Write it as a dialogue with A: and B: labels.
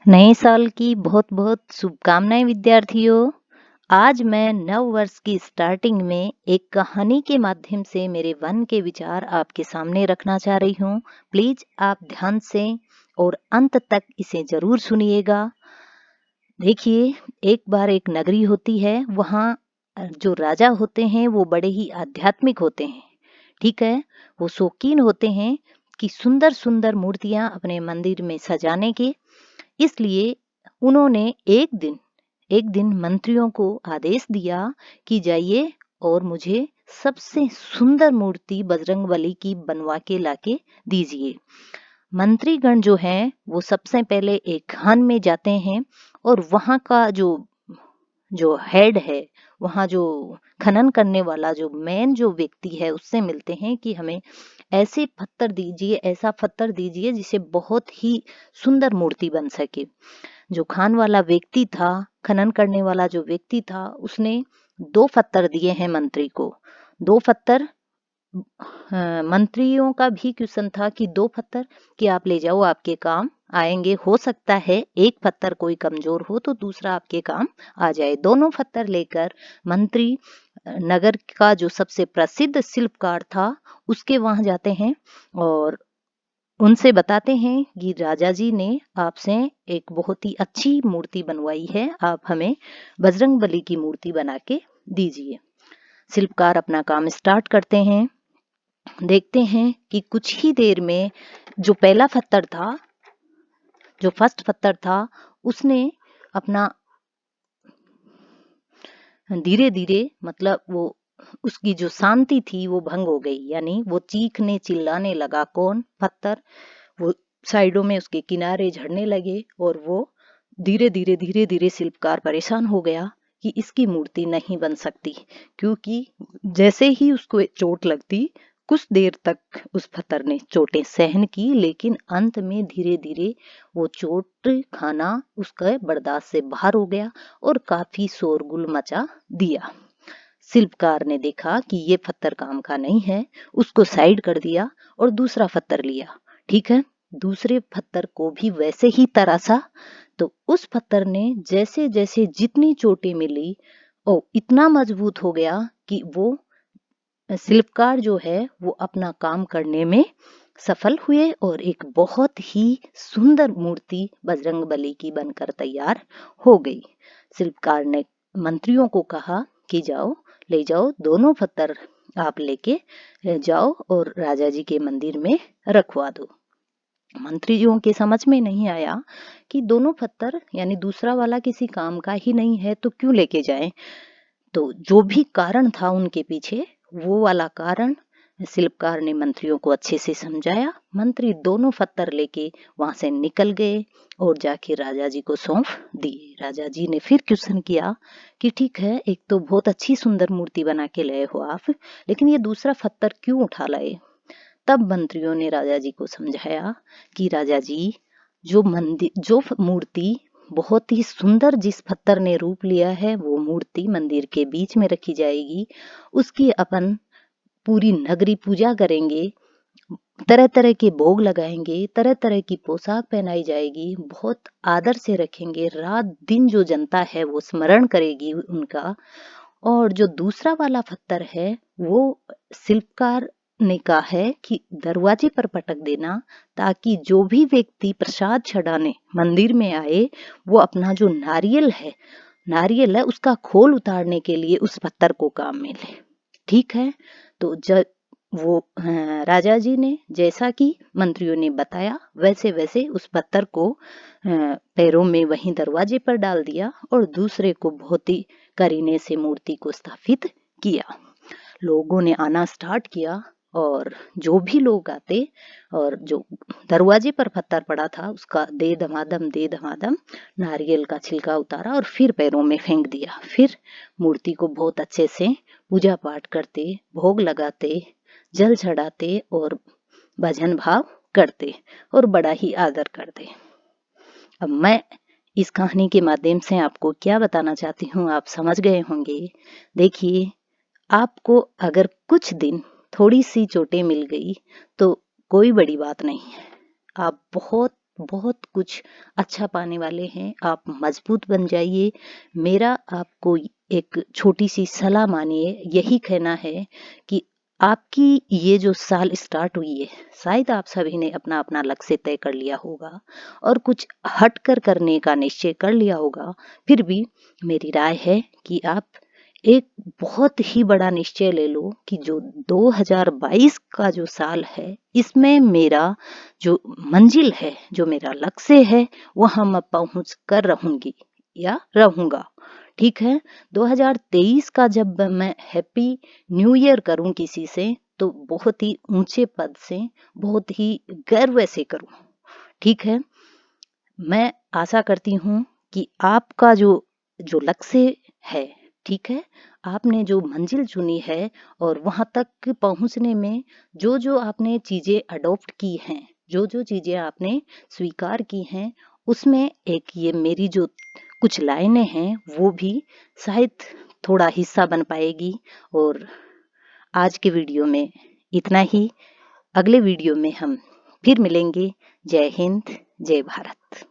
A: नए साल की बहुत बहुत शुभकामनाएं विद्यार्थियों। आज मैं नव वर्ष की स्टार्टिंग में एक कहानी के माध्यम से मेरे मन के विचार आपके सामने रखना चाह रही हूँ। प्लीज आप ध्यान से और अंत तक इसे जरूर सुनिएगा। देखिए, एक बार एक नगरी होती है। वहाँ जो राजा होते हैं वो बड़े ही आध्यात्मिक होते हैं। ठीक है, वो शौकीन होते हैं कि सुंदर सुंदर मूर्तियां अपने मंदिर में सजाने के। इसलिए उन्होंने एक दिन मंत्रियों को आदेश दिया कि जाइए और मुझे सबसे सुंदर मूर्ति बजरंगबली की बनवा के लाके दीजिए। मंत्रीगण जो हैं वो सबसे पहले एक खान में जाते हैं और वहां का जो जो हेड है, वहां जो खनन करने वाला जो मेन जो व्यक्ति है उससे मिलते हैं कि हमें ऐसे पत्थर दीजिए, ऐसा पत्थर दीजिए जिसे बहुत ही सुंदर मूर्ति बन सके। जो खान वाला व्यक्ति था, खनन करने वाला जो व्यक्ति था, उसने 2 पत्थर दिए हैं मंत्री को। 2 पत्थर। मंत्रियों का भी क्वेश्चन था कि 2 पत्थर कि आप ले जाओ, आपके काम आएंगे। हो सकता है एक पत्थर कोई कमजोर हो तो दूसरा आपके काम आ जाए। दोनों पत्थर लेकर मंत्री नगर का जो सबसे प्रसिद्ध शिल्पकार था उसके वहां जाते हैं और उनसे बताते हैं कि राजा जी ने आपसे एक बहुत ही अच्छी मूर्ति बनवाई है, आप हमें बजरंगबली की मूर्ति बना के दीजिए। शिल्पकार अपना काम स्टार्ट करते हैं। देखते हैं कि कुछ ही देर में जो पहला पत्थर था, जो फर्स्ट पत्थर था, उसने अपना धीरे धीरे मतलब वो उसकी जो शांति थी वो भंग हो गई। यानी वो चीखने चिल्लाने लगा। कौन? पत्थर। वो साइडों में उसके किनारे झड़ने लगे और वो धीरे धीरे शिल्पकार परेशान हो गया कि इसकी मूर्ति नहीं बन सकती, क्योंकि जैसे ही उसको चोट लगती, कुछ देर तक उस पत्थर ने चोटें सहन की, लेकिन अंत में धीरे धीरे वो चोट खाना उसका बर्दाश्त से बाहर हो गया और काफी शोरगुल मचा दिया। शिल्पकार ने देखा कि ये पत्थर काम का नहीं है, उसको साइड कर दिया और दूसरा पत्थर लिया। ठीक है, दूसरे पत्थर को भी वैसे ही तरासा। तो उस पत्थर ने जैसे जैसे जितनी चोटें मिली, ओ इतना मजबूत हो गया कि वो शिल्पकार जो है वो अपना काम करने में सफल हुए और एक बहुत ही सुंदर मूर्ति बजरंगबली की बनकर तैयार हो गई। शिल्पकार ने मंत्रियों को कहा कि जाओ, ले जाओ, दोनों पत्थर आप लेके जाओ और राजा जी के मंदिर में रखवा दो। मंत्रियों के समझ में नहीं आया कि दोनों पत्थर यानी दूसरा वाला किसी काम का ही नहीं है तो क्यों लेके जाएं। तो जो भी कारण था उनके पीछे, वो वाला कारण शिल्पकार ने मंत्रियों को अच्छे से समझाया। मंत्री दोनों पत्थर लेके वहां से निकल गए और जाके राजा जी को सौंप दिए। राजा जी ने फिर क्वेश्चन किया कि ठीक है, एक तो बहुत अच्छी सुंदर मूर्ति बना के लाए हो आप, लेकिन ये दूसरा पत्थर क्यों उठा लाए? तब मंत्रियों ने राजा जी को समझाया कि राजा जी, जो मंदिर, जो मूर्ति बहुत ही सुंदर जिस पत्थर ने रूप लिया है, वो मूर्ति मंदिर के बीच में रखी जाएगी। उसकी अपन पूरी नगरी पूजा करेंगे, तरह तरह के भोग लगाएंगे, तरह तरह की पोशाक पहनाई जाएगी, बहुत आदर से रखेंगे। रात दिन जो जनता है वो स्मरण करेगी उनका। और जो दूसरा वाला पत्थर है वो शिल्पकार ने कहा है कि दरवाजे पर पटक देना, ताकि जो भी व्यक्ति प्रसाद चढ़ाने मंदिर में आए वो अपना जो नारियल है उसका खोल उतारने के लिए उस पत्थर को काम में ले। ठीक है, तो जब वो राजा जी ने जैसा कि मंत्रियों ने बताया वैसे वैसे उस पत्थर को पैरों में वहीं दरवाजे पर डाल दिया और दूसरे को बहुत ही करीने से मूर्ति को स्थापित किया। लोगों ने आना स्टार्ट किया और जो भी लोग आते और जो दरवाजे पर पत्थर पड़ा था उसका दे धमाधम नारियल का छिलका उतारा और फिर पैरों में फेंक दिया। फिर मूर्ति को बहुत अच्छे से पूजा पाठ करते, भोग लगाते, जल चढ़ाते और भजन भाव करते और बड़ा ही आदर करते। अब मैं इस कहानी के माध्यम से आपको क्या बताना चाहती हूँ, आप समझ गए होंगे। देखिए, आपको अगर कुछ दिन थोड़ी सी चोटें मिल गई तो कोई बड़ी बात नहीं है। आप बहुत बहुत कुछ अच्छा पाने वाले हैं। आप मजबूत बन जाइए। मेरा आपको एक छोटी सी सलाह मानिए, यही कहना है कि आपकी ये जो साल स्टार्ट हुई है, शायद आप सभी ने अपना अपना लक्ष्य तय कर लिया होगा और कुछ हटकर करने का निश्चय कर लिया होगा। फिर भी मेरी राय है कि आप एक बहुत ही बड़ा निश्चय ले लो कि जो 2022 का जो साल है, इसमें मेरा जो मंजिल है, जो मेरा लक्ष्य है, वहां मैं पहुंच कर रहूंगी या रहूंगा। ठीक है। 2023 का जब मैं हैप्पी न्यू ईयर करूं किसी से, तो बहुत ही ऊंचे पद से, बहुत ही गर्व से करूं। ठीक है। मैं आशा करती हूँ कि आपका जो जो लक्ष्य है, ठीक है, आपने जो मंजिल चुनी है और वहां तक पहुंचने में जो जो आपने चीजें अडॉप्ट की हैं, जो जो चीजें आपने स्वीकार की हैं, उसमें एक ये मेरी जो कुछ लाइनें हैं वो भी शायद थोड़ा हिस्सा बन पाएगी। और आज के वीडियो में इतना ही। अगले वीडियो में हम फिर मिलेंगे। जय हिंद, जय भारत।